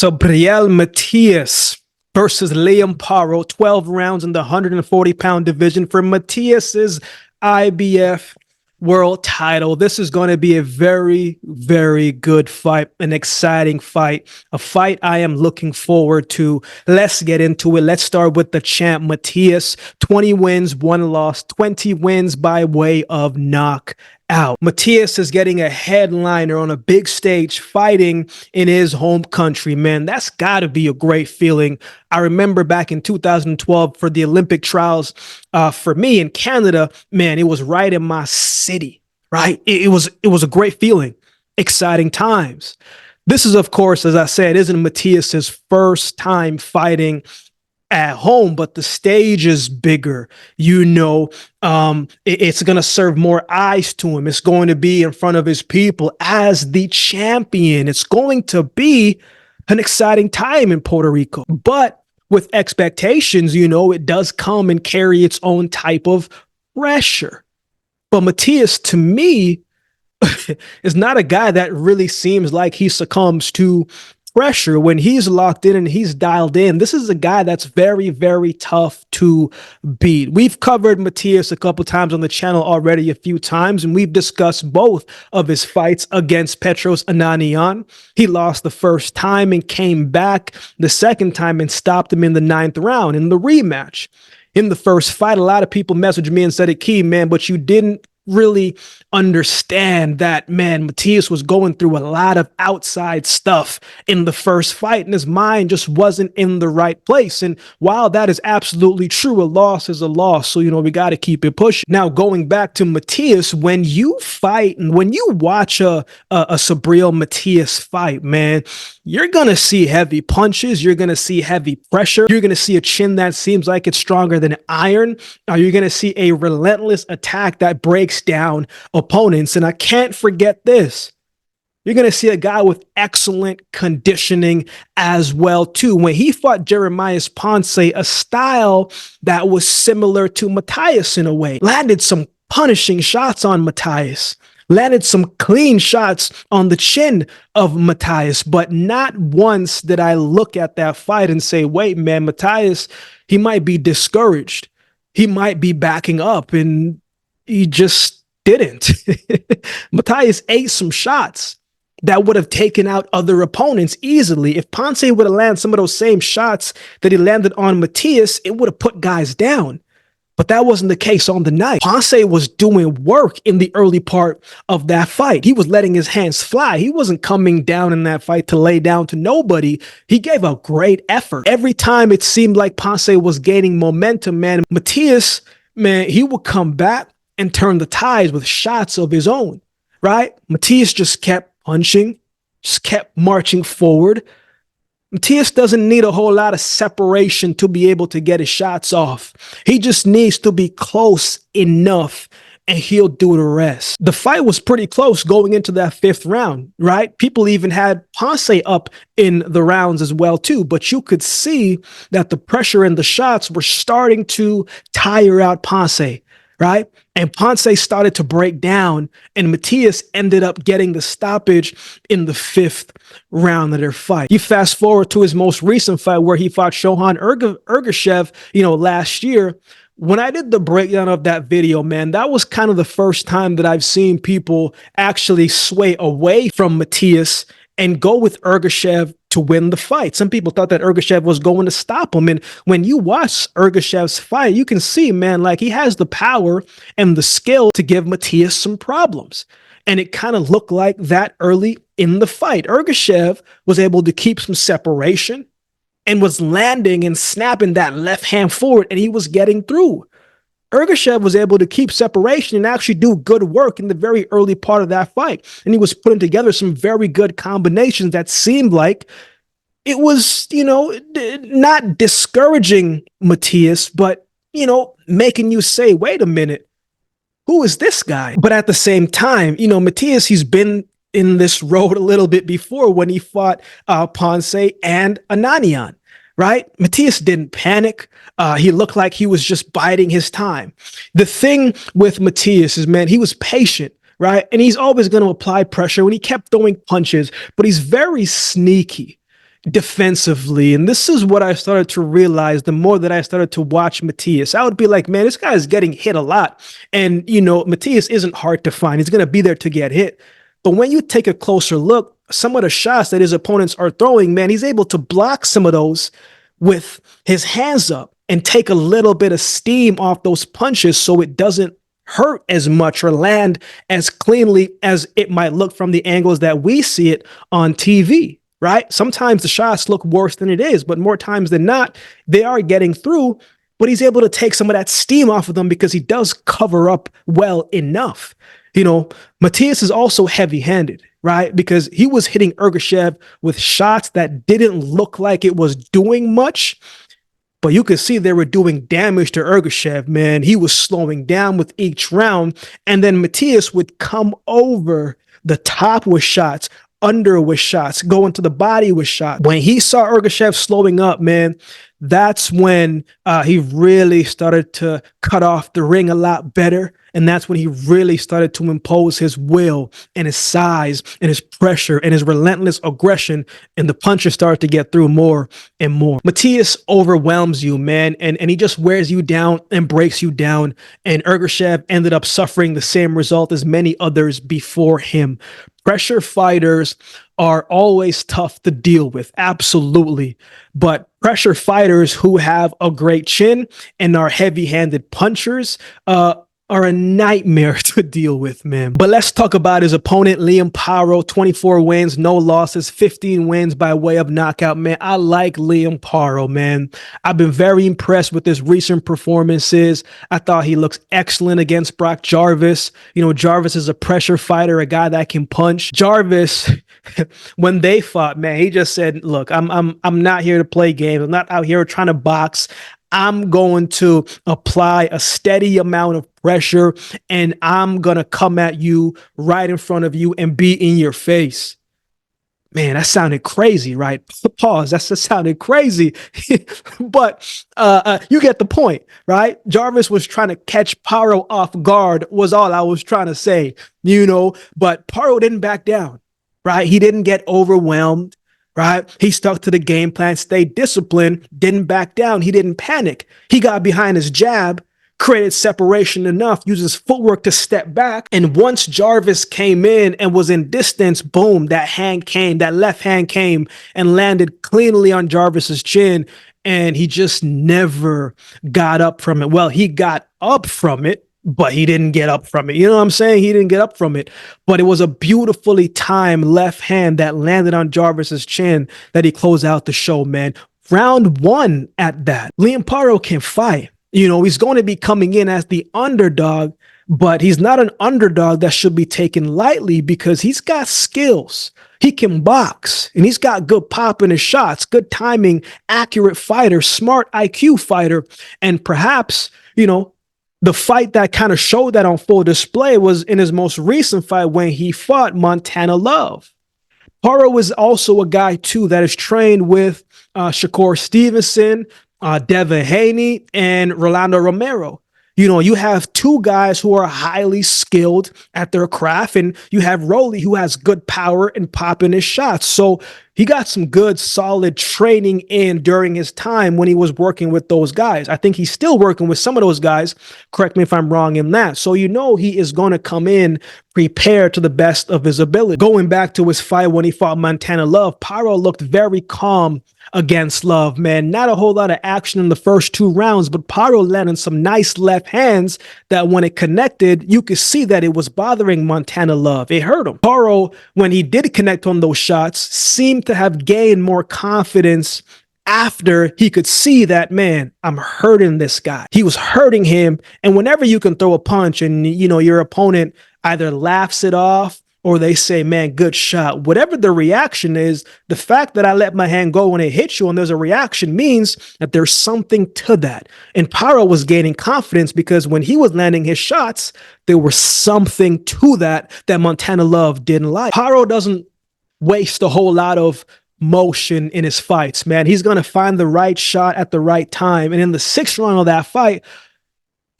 Subriel Matias versus Liam Paro, 12 rounds in the 140-pound division for Matias's IBF world title. This is going to be a very, very good fight, an exciting fight, a fight I am looking forward to. Let's get into it. Let's start with the champ, Matias. 20 wins, 1 loss, 20 wins by way of knockout. Matias is getting a headliner on a big stage fighting in his home country, man. That's got to be a great feeling. I remember back in 2012 for the Olympic trials for me in Canada, man, it was right in my city, right? It was a great feeling, exciting times. This is, of course, as I said, isn't Matias's first time fighting at home, but the stage is bigger. It's going to serve more eyes to him. It's going to be in front of his people as the champion. It's going to be an exciting time in Puerto Rico, but with expectations, it does come and carry its own type of pressure. But Matias, to me, is not a guy that really seems like he succumbs to pressure when he's locked in and he's dialed in. This is a guy that's very, very tough to beat. We've covered Matias a couple times on the channel already, a few times, and we've discussed both of his fights against Petros Ananian. He lost the first time and came back the second time and stopped him in the 9th round in the rematch. In the first fight, a lot of people messaged me and said, Akeem, man, but you didn't really understand that, man, Matias was going through a lot of outside stuff in the first fight and his mind just wasn't in the right place. And while that is absolutely true, a loss is a loss. So, we got to keep it pushing. Now, going back to Matias, when you fight and when you watch a Subriel Matias fight, man, you're going to see heavy punches. You're going to see heavy pressure. You're going to see a chin that seems like it's stronger than iron. You're going to see a relentless attack that breaks down opponents. And I can't forget this. You're going to see a guy with excellent conditioning as well, too. When he fought Jeremiah Ponce, a style that was similar to Matias in a way, landed some punishing shots on Matias, landed some clean shots on the chin of Matias, but not once did I look at that fight and say, wait, man, Matias, he might be discouraged. He might be backing up, and he just didn't. Matias ate some shots that would have taken out other opponents easily. If Ponce would have landed some of those same shots that he landed on Matias, it would have put guys down. But that wasn't the case on the night. Ponce was doing work in the early part of that fight. He was letting his hands fly. He wasn't coming down in that fight to lay down to nobody. He gave a great effort. Every time it seemed like Ponce was gaining momentum, man, Matias, man, he would come back and turn the tides with shots of his own, right? Matias just kept punching, just kept marching forward. Matias doesn't need a whole lot of separation to be able to get his shots off. He just needs to be close enough and he'll do the rest. The fight was pretty close going into that 5th round, right? People even had Ponce up in the rounds as well too, but you could see that the pressure and the shots were starting to tire out Ponce, right? And Ponce started to break down, and Matias ended up getting the stoppage in the 5th round of their fight. You fast forward to his most recent fight where he fought Shohan Ergashev, last year. When I did the breakdown of that video, man, that was kind of the first time that I've seen people actually sway away from Matias and go with Ergashev to win the fight. Some people thought that Ergashev was going to stop him. And when you watch Ergashev's fight, you can see, man, like he has the power and the skill to give Matias some problems. And it kind of looked like that early in the fight. Ergashev was able to keep some separation and was landing and snapping that left hand forward, and he was getting through. Ergashev was able to keep separation and actually do good work in the very early part of that fight. And he was putting together some very good combinations that seemed like it was, not discouraging Matias, but, making you say, wait a minute, who is this guy? But at the same time, Matias, he's been in this road a little bit before when he fought Ponce and Ananian. Right? Matias didn't panic. He looked like he was just biding his time. The thing with Matias is, man, he was patient, right? And he's always going to apply pressure when he kept throwing punches, but he's very sneaky. defensively. And this is what I started to realize the more that I started to watch Matias. I would be like, man, this guy is getting hit a lot. And, Matias isn't hard to find. He's going to be there to get hit. But when you take a closer look, some of the shots that his opponents are throwing, man, he's able to block some of those with his hands up and take a little bit of steam off those punches so it doesn't hurt as much or land as cleanly as it might look from the angles that we see it on TV, right? Sometimes the shots look worse than it is, but more times than not, they are getting through, but he's able to take some of that steam off of them because he does cover up well enough. Matias is also heavy-handed, right? Because he was hitting Ergashev with shots that didn't look like it was doing much, but you could see they were doing damage to Ergashev, man. He was slowing down with each round, and then Matias would come over the top with shots, under with shots, go into the body with shots. When he saw Ergashev slowing up, man, that's when he really started to cut off the ring a lot better. And that's when he really started to impose his will and his size and his pressure and his relentless aggression. And the punches started to get through more and more. Matias overwhelms you, man. And he just wears you down and breaks you down. And Ergashev ended up suffering the same result as many others before him. Pressure fighters are always tough to deal with. Absolutely. But pressure fighters who have a great chin and are heavy-handed punchers, are a nightmare to deal with, man. But let's talk about his opponent, Liam Paro. 24 wins, no losses, 15 wins by way of knockout, man. I like Liam Paro, man. I've been very impressed with his recent performances. I thought he looks excellent against Brock Jarvis. Jarvis is a pressure fighter, a guy that can punch. Jarvis, when they fought, man, he just said, look, I'm not here to play games. I'm not out here trying to box. I'm going to apply a steady amount of pressure, and I'm going to come at you right in front of you and be in your face. Man, that sounded crazy, right? Pause. That sounded crazy. But you get the point, right? Jarvis was trying to catch Paro off guard was all I was trying to say, but Paro didn't back down, right? He didn't get overwhelmed. Right? He stuck to the game plan, stayed disciplined, didn't back down. He didn't panic. He got behind his jab, created separation enough, used his footwork to step back. And once Jarvis came in and was in distance, boom, that left hand came and landed cleanly on Jarvis's chin. And he just never got up from it. Well, he got up from it, but he didn't get up from it. You know what I'm saying? He didn't get up from it. But it was a beautifully timed left hand that landed on Jarvis's chin that he closed out the show, man. Round one at that. Liam Paro can fight. He's going to be coming in as the underdog, but he's not an underdog that should be taken lightly because he's got skills. He can box, and he's got good pop in his shots, good timing, accurate fighter, smart IQ fighter, and perhaps, the fight that kind of showed that on full display was in his most recent fight when he fought Montana Love. Paro is also a guy, too, that is trained with Shakur Stevenson, Devin Haney, and Rolando Romero. You have two guys who are highly skilled at their craft, and you have Rolly, who has good power and pop in his shots. So he got some good, solid training in during his time when he was working with those guys. I think he's still working with some of those guys. Correct me if I'm wrong in that. So he is going to come in prepared to the best of his ability. Going back to his fight when he fought Montana Love, Paro looked very calm against Love, man. Not a whole lot of action in the first two rounds, but Paro landed some nice left hands that when it connected, you could see that it was bothering Montana Love. It hurt him. Paro, when he did connect on those shots, seemed to have gained more confidence after he could see that, man, I'm hurting this guy. He was hurting him. And whenever you can throw a punch and, your opponent either laughs it off or they say, man, good shot, whatever the reaction is, the fact that I let my hand go when it hits you and there's a reaction means that there's something to that. And Paro was gaining confidence because when he was landing his shots, there was something to that Montana Love didn't like. Paro doesn't waste a whole lot of motion in his fights, man. He's going to find the right shot at the right time. And in the sixth round of that fight,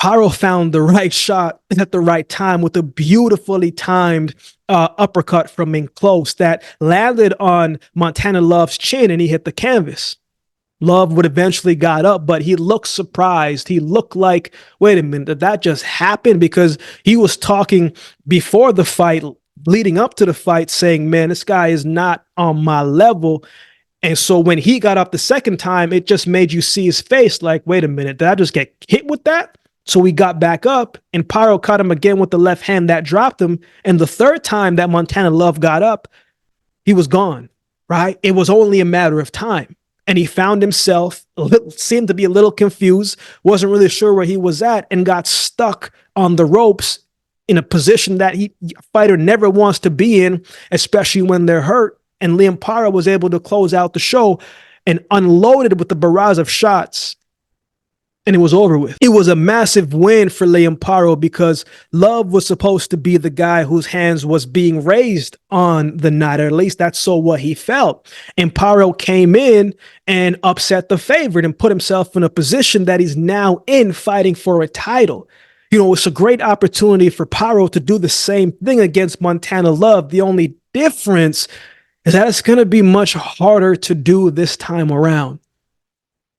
Paro found the right shot at the right time with a beautifully timed uppercut from in close that landed on Montana Love's chin, and he hit the canvas. Love would eventually got up, but he looked surprised. He looked like, wait a minute, did that just happen? Because he was talking before the fight, leading up to the fight, saying, man, this guy is not on my level. And so when he got up the second time, it just made you see his face like, wait a minute, did I just get hit with that? So he got back up, and Paro caught him again with the left hand that dropped him. And the third time that Montana Love got up, he was gone, right? It was only a matter of time. And he found himself, seemed to be a little confused, wasn't really sure where he was at, and got stuck on the ropes in a position that a fighter never wants to be in, especially when they're hurt. And Liam Paro was able to close out the show and unloaded with the barrage of shots, and it was over with. It was a massive win for Liam Paro because Love was supposed to be the guy whose hands was being raised on the night, or at least that's so what he felt. And Paro came in and upset the favorite and put himself in a position that he's now in, fighting for a title. You know, it's a great opportunity for Paro to do the same thing against Montana Love. The only difference is that it's going to be much harder to do this time around.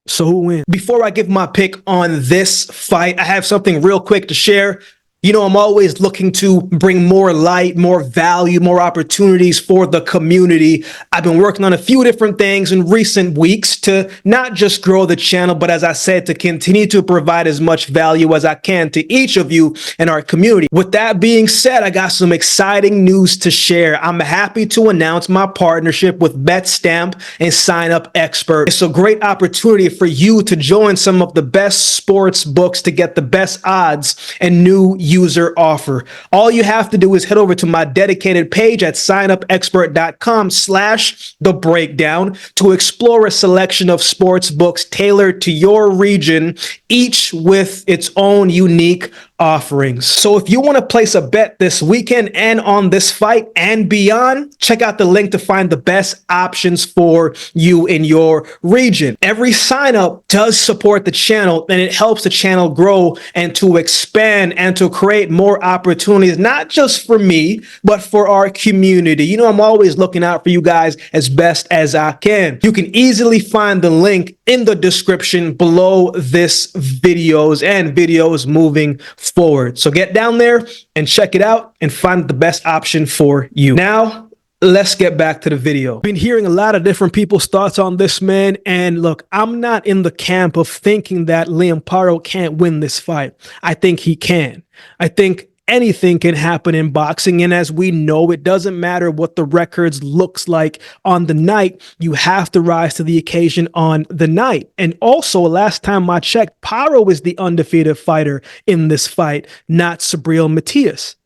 So who wins? Before I give my pick on this fight, I have something real quick to share. You know, I'm always looking to bring more light, more value, more opportunities for the community. I've been working on a few different things in recent weeks to not just grow the channel, but as I said, to continue to provide as much value as I can to each of you in our community. With that being said, I got some exciting news to share. I'm happy to announce my partnership with BetStamp and Sign Up Expert. It's a great opportunity for you to join some of the best sports books to get the best odds and new user offer. All you have to do is head over to my dedicated page at signupexpert.com/thebreakdown to explore a selection of sports books tailored to your region, each with its own unique offerings. So if you want to place a bet this weekend and on this fight and beyond, check out the link to find the best options for you in your region. Every sign up does support the channel, and it helps the channel grow and to expand and to create more opportunities, not just for me, but for our community. You know, I'm always looking out for you guys as best as I can. You can easily find the link in the description below this videos and videos moving forward. So get down there and check it out and find the best option for you. Now, let's get back to the video. Been hearing a lot of different people's thoughts on this, man. And look, I'm not in the camp of thinking that Liam Paro can't win this fight. I think he can. I think anything can happen in boxing. And as we know, it doesn't matter what the records looks like on the night. You have to rise to the occasion on the night. And also, last time I checked, Paro is the undefeated fighter in this fight, not Subriel Matias.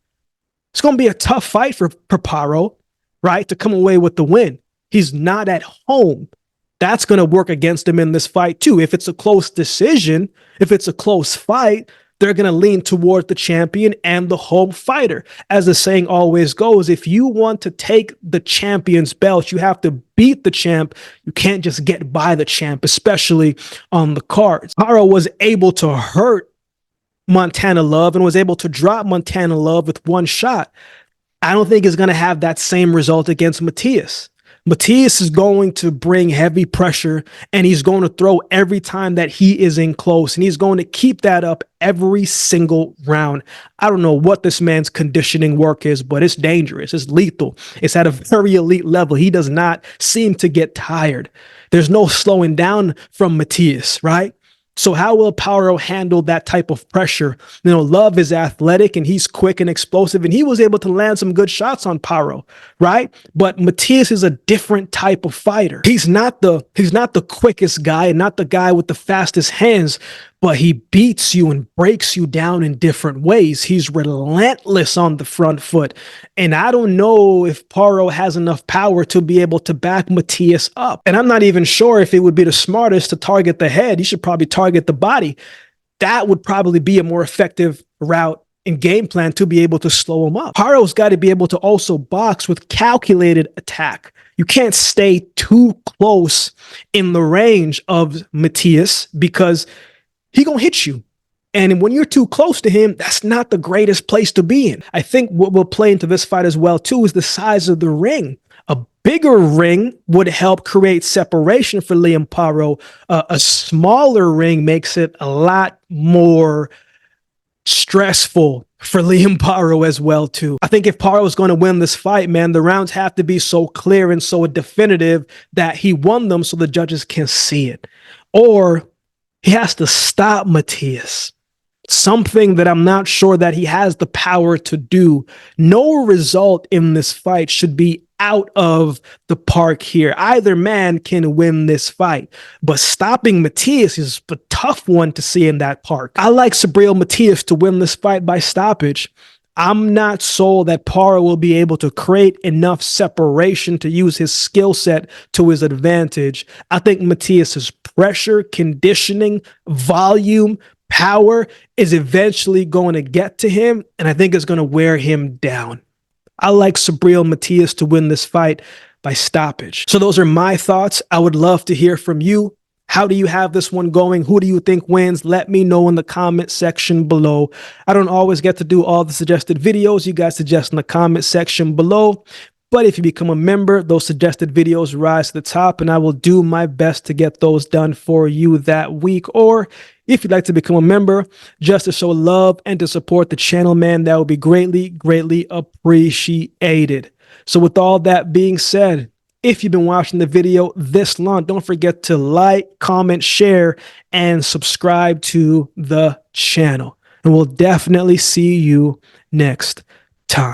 It's going to be a tough fight for Paro, right, to come away with the win. He's not at home. That's going to work against him in this fight too. If it's a close decision, if it's a close fight, they're going to lean toward the champion and the home fighter. As the saying always goes, if you want to take the champion's belt, you have to beat the champ. You can't just get by the champ, especially on the cards. Paro was able to hurt Montana Love and was able to drop Montana Love with one shot. I don't think it's going to have that same result against Matias. Matias is going to bring heavy pressure, and he's going to throw every time that he is in close, and he's going to keep that up every single round. I don't know what this man's conditioning work is, but it's dangerous. It's lethal. It's at a very elite level. He does not seem to get tired. There's no slowing down from Matias, right? So how will Paro handle that type of pressure? You know, Love is athletic and he's quick and explosive, and he was able to land some good shots on Paro, right? But Matias is a different type of fighter. He's not the quickest guy and not the guy with the fastest hands, but he beats you and breaks you down in different ways. He's relentless on the front foot. And I don't know if Paro has enough power to be able to back Matias up. And I'm not even sure if it would be the smartest to target the head. He should probably target the body. That would probably be a more effective route and game plan to be able to slow him up. Paro's got to be able to also box with calculated attack. You can't stay too close in the range of Matias because he gonna hit you. And when you're too close to him, that's not the greatest place to be in. I think what will play into this fight as well, too, is the size of the ring. A bigger ring would help create separation for Liam Paro. A smaller ring makes it a lot more stressful for Liam Paro as well, too. I think if Paro is going to win this fight, man, the rounds have to be so clear and so definitive that he won them so the judges can see it. Or he has to stop Matias. Something that I'm not sure that he has the power to do. No result in this fight should be out of the park here. Either man can win this fight, but stopping Matias is a tough one to see in that park. I like Subriel Matias to win this fight by stoppage. I'm not sold that Paro will be able to create enough separation to use his skill set to his advantage. I think Matias's pressure, conditioning, volume, power is eventually going to get to him, and I think it's going to wear him down. I like Subriel Matias to win this fight by stoppage. So those are my thoughts. I would love to hear from you. How do you have this one going? Who do you think wins? Let me know in the comment section below. I don't always get to do all the suggested videos you guys suggest in the comment section below. But if you become a member, those suggested videos rise to the top, and I will do my best to get those done for you that week. Or if you'd like to become a member just to show love and to support the channel, man, that would be greatly, greatly appreciated. So with all that being said, if you've been watching the video this long, don't forget to like, comment, share, and subscribe to the channel. And we'll definitely see you next time.